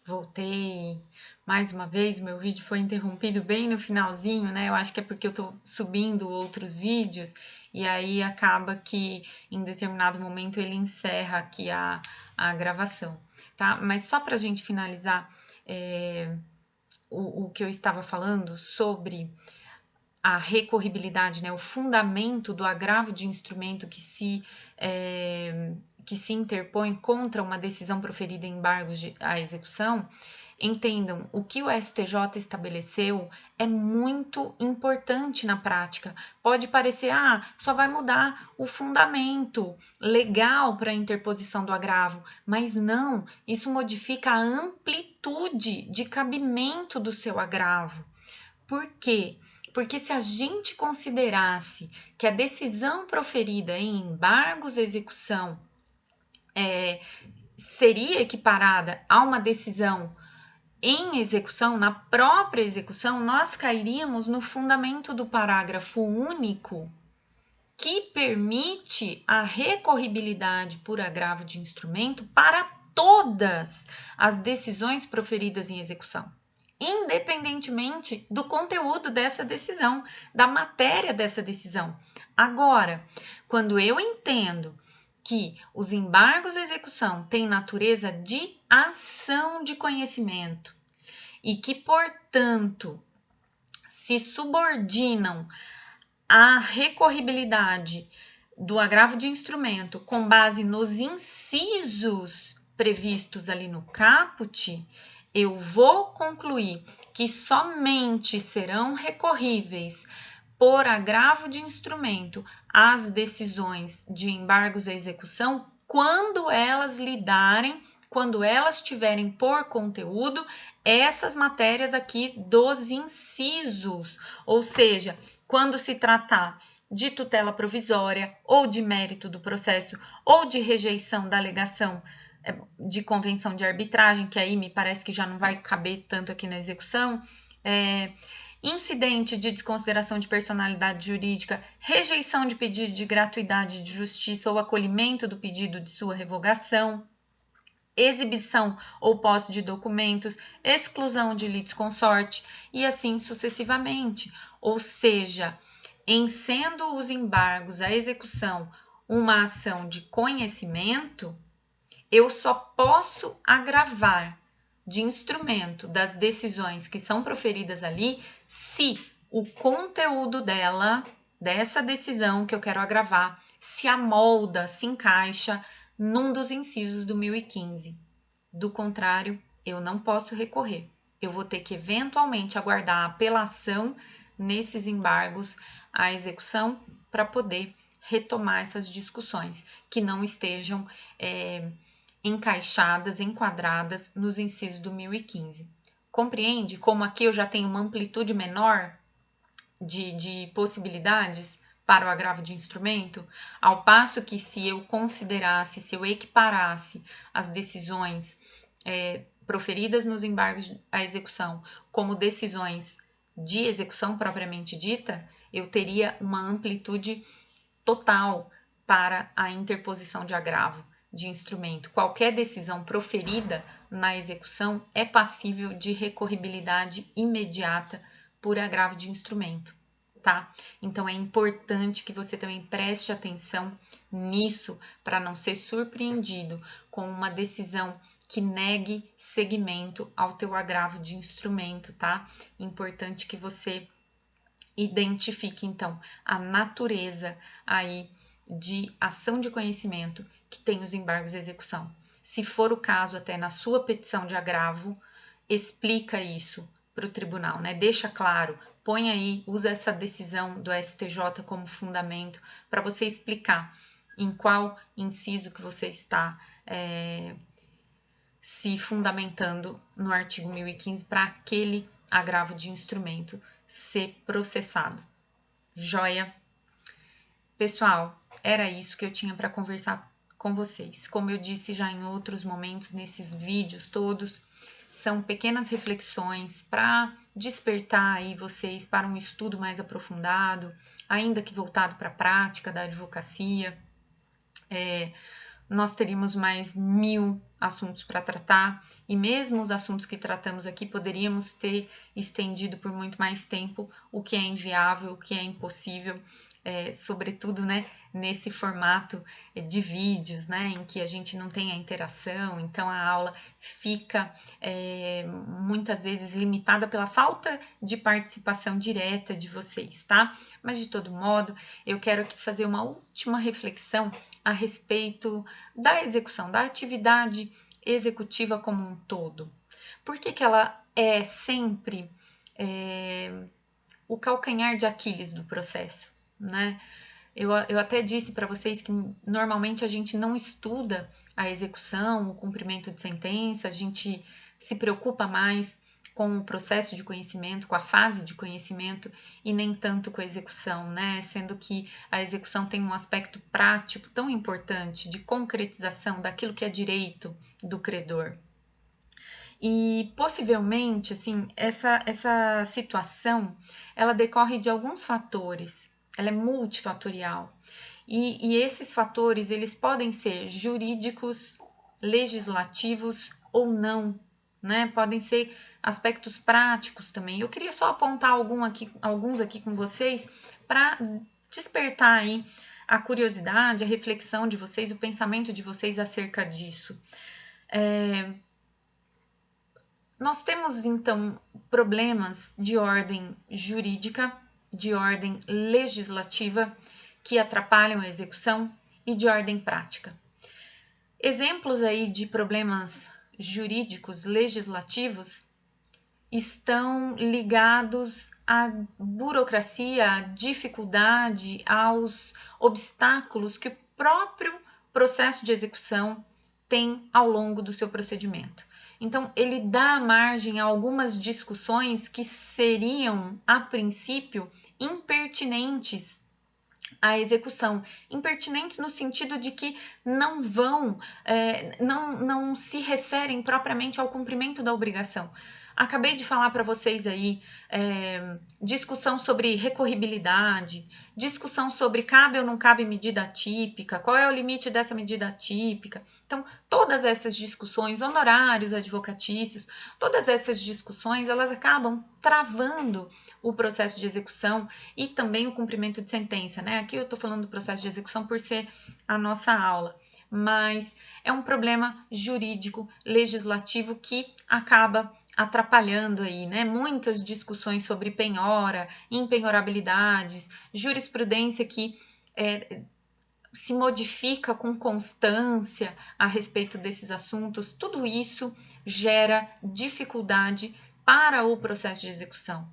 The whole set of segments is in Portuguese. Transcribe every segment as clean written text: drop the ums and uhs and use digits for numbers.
Voltei. Mais uma vez, o meu vídeo foi interrompido bem no finalzinho, né? Eu acho que é porque eu tô subindo outros vídeos e aí acaba que em determinado momento ele encerra aqui a gravação, tá? Mas só pra gente finalizar o que eu estava falando sobre a recorribilidade, né? O fundamento do agravo de instrumento que se interpõe contra uma decisão proferida em embargos à execução, entendam, o que o STJ estabeleceu é muito importante na prática. Pode parecer, só vai mudar o fundamento legal para a interposição do agravo, mas não, isso modifica a amplitude de cabimento do seu agravo. Por quê? Porque se a gente considerasse que a decisão proferida em embargos à execução seria equiparada a uma decisão em execução, na própria execução, nós cairíamos no fundamento do parágrafo único que permite a recorribilidade por agravo de instrumento para todas as decisões proferidas em execução, independentemente do conteúdo dessa decisão, da matéria dessa decisão. Agora, quando eu entendo que os embargos à execução têm natureza de ação de conhecimento e que, portanto, se subordinam à recorribilidade do agravo de instrumento com base nos incisos previstos ali no caput, eu vou concluir que somente serão recorríveis por agravo de instrumento as decisões de embargos à execução quando elas tiverem por conteúdo essas matérias aqui dos incisos, ou seja, quando se tratar de tutela provisória ou de mérito do processo ou de rejeição da alegação de convenção de arbitragem, que aí me parece que já não vai caber tanto aqui na execução, incidente de desconsideração de personalidade jurídica, rejeição de pedido de gratuidade de justiça ou acolhimento do pedido de sua revogação, exibição ou posse de documentos, exclusão de litisconsorte e assim sucessivamente. Ou seja, em sendo os embargos à execução uma ação de conhecimento, eu só posso agravar de instrumento das decisões que são proferidas ali se o conteúdo dessa decisão que eu quero agravar, se amolda, se encaixa num dos incisos do 1015. Do contrário, eu não posso recorrer. Eu vou ter que eventualmente aguardar a apelação nesses embargos à execução para poder retomar essas discussões que não estejam encaixadas, enquadradas nos incisos do 1015. Compreende como aqui eu já tenho uma amplitude menor de possibilidades para o agravo de instrumento, ao passo que se eu considerasse, se eu equiparasse as decisões proferidas nos embargos à execução como decisões de execução propriamente dita, eu teria uma amplitude total para a interposição de agravo de instrumento. Qualquer decisão proferida na execução é passível de recorribilidade imediata por agravo de instrumento, tá? Então é importante que você também preste atenção nisso para não ser surpreendido com uma decisão que negue seguimento ao teu agravo de instrumento, tá? Importante que você identifique então a natureza aí de ação de conhecimento que tem os embargos de execução. Se for o caso, até na sua petição de agravo, explica isso para o tribunal, né? Deixa claro, põe aí, usa essa decisão do STJ como fundamento para você explicar em qual inciso que você está se fundamentando no artigo 1015 para aquele agravo de instrumento ser processado. Joia? Pessoal, era isso que eu tinha para conversar com vocês. Como eu disse já em outros momentos, nesses vídeos todos, são pequenas reflexões para despertar aí vocês para um estudo mais aprofundado, ainda que voltado para a prática da advocacia, nós teríamos mais 1000 assuntos para tratar, e mesmo os assuntos que tratamos aqui poderíamos ter estendido por muito mais tempo, o que é inviável, o que é impossível, sobretudo, né, nesse formato de vídeos, né, em que a gente não tem a interação, então a aula fica muitas vezes limitada pela falta de participação direta de vocês, tá? Mas de todo modo, eu quero aqui fazer uma última reflexão a respeito da execução, da atividade executiva como um todo. Por que ela é sempre o calcanhar de Aquiles do processo, né? Eu até disse para vocês que normalmente a gente não estuda a execução, o cumprimento de sentença, a gente se preocupa mais com o processo de conhecimento, com a fase de conhecimento e nem tanto com a execução, né? Sendo que a execução tem um aspecto prático tão importante de concretização daquilo que é direito do credor. E possivelmente, assim, essa situação, ela decorre de alguns fatores, ela é multifatorial. E esses fatores, eles podem ser jurídicos, legislativos ou não, né? Podem ser aspectos práticos também. Eu queria só apontar alguns aqui com vocês para despertar aí a curiosidade, a reflexão de vocês, o pensamento de vocês acerca disso. Nós temos, então, problemas de ordem jurídica, de ordem legislativa, que atrapalham a execução, e de ordem prática. Exemplos aí de problemas jurídicos legislativos estão ligados à burocracia, à dificuldade, aos obstáculos que o próprio processo de execução tem ao longo do seu procedimento. Então, ele dá margem a algumas discussões que seriam, a princípio, impertinentes à execução. Impertinentes no sentido de que não se referem propriamente ao cumprimento da obrigação. Acabei de falar para vocês aí discussão sobre recorribilidade, discussão sobre cabe ou não cabe medida atípica, qual é o limite dessa medida atípica. Então, todas essas discussões, honorários advocatícios, todas essas discussões, elas acabam travando o processo de execução e também o cumprimento de sentença, né? Aqui eu estou falando do processo de execução por ser a nossa aula, mas é um problema jurídico, legislativo que acaba atrapalhando aí, né? Muitas discussões sobre penhora, impenhorabilidades, jurisprudência que se modifica com constância a respeito desses assuntos, tudo isso gera dificuldade para o processo de execução.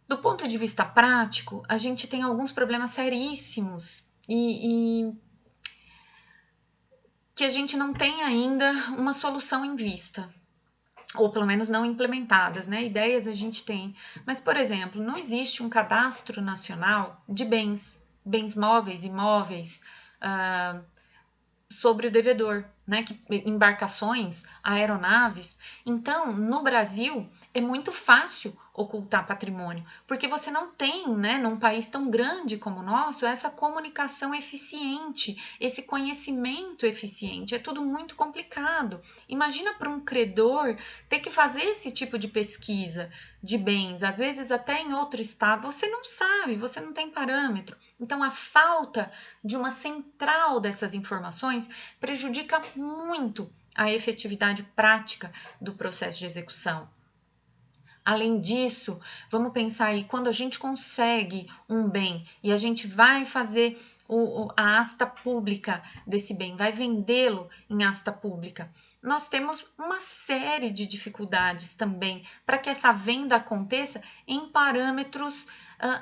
Do ponto de vista prático, a gente tem alguns problemas seríssimos e que a gente não tem ainda uma solução em vista, ou pelo menos não implementadas, né? Ideias a gente tem, mas, por exemplo, não existe um cadastro nacional de bens móveis, imóveis, sobre o devedor, né? Embarcações, aeronaves. Então, no Brasil, é muito fácil ocultar patrimônio, porque você não tem, né, num país tão grande como o nosso, essa comunicação eficiente, esse conhecimento eficiente. É tudo muito complicado. Imagina para um credor ter que fazer esse tipo de pesquisa de bens, às vezes até em outro estado, você não sabe, você não tem parâmetro. Então, a falta de uma central dessas informações prejudica muito a efetividade prática do processo de execução. Além disso, vamos pensar aí, quando a gente consegue um bem e a gente vai fazer a asta pública desse bem, vai vendê-lo em asta pública, nós temos uma série de dificuldades também para que essa venda aconteça em parâmetros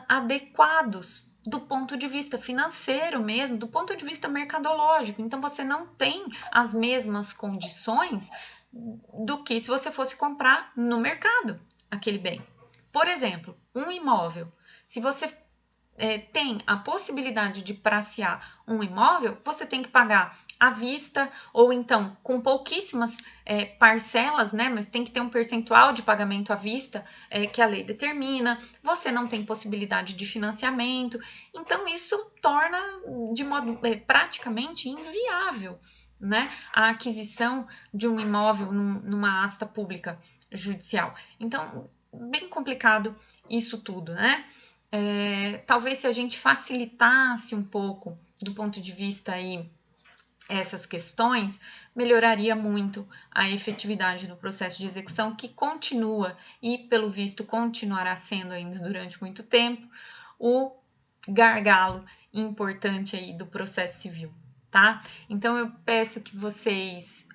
adequados do ponto de vista financeiro mesmo, do ponto de vista mercadológico. Então, você não tem as mesmas condições do que se você fosse comprar no mercado aquele bem. Por exemplo, um imóvel. Se você tem a possibilidade de pracear um imóvel, você tem que pagar à vista ou então com pouquíssimas parcelas, né? Mas tem que ter um percentual de pagamento à vista que a lei determina. Você não tem possibilidade de financiamento. Então, isso torna de modo praticamente inviável, né, a aquisição de um imóvel numa asta pública judicial. Então, bem complicado isso tudo, né? Talvez se a gente facilitasse um pouco do ponto de vista aí essas questões, melhoraria muito a efetividade do processo de execução, que continua e, pelo visto, continuará sendo ainda durante muito tempo o gargalo importante aí do processo civil, tá? Então, eu peço que vocês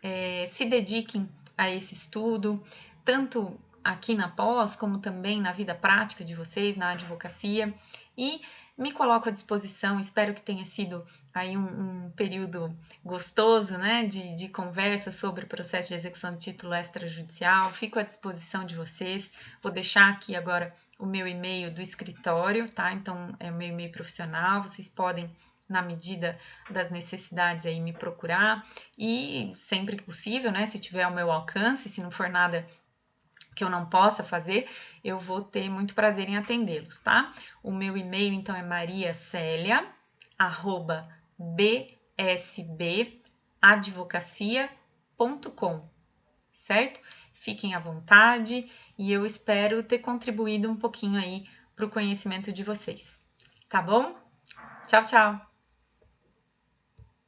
se dediquem a esse estudo, tanto aqui na pós, como também na vida prática de vocês, na advocacia, e me coloco à disposição. Espero que tenha sido aí um período gostoso, né, de conversa sobre o processo de execução de título extrajudicial. Fico à disposição de vocês. Vou deixar aqui agora o meu e-mail do escritório, tá? Então, é o meu e-mail profissional. Vocês podem, na medida das necessidades, aí me procurar. E sempre que possível, né, se tiver ao meu alcance, se não for nada que eu não possa fazer, eu vou ter muito prazer em atendê-los, tá? O meu e-mail, então, é mariacelia@bsbadvocacia.com, certo? Fiquem à vontade e eu espero ter contribuído um pouquinho aí para o conhecimento de vocês, tá bom? Tchau, tchau!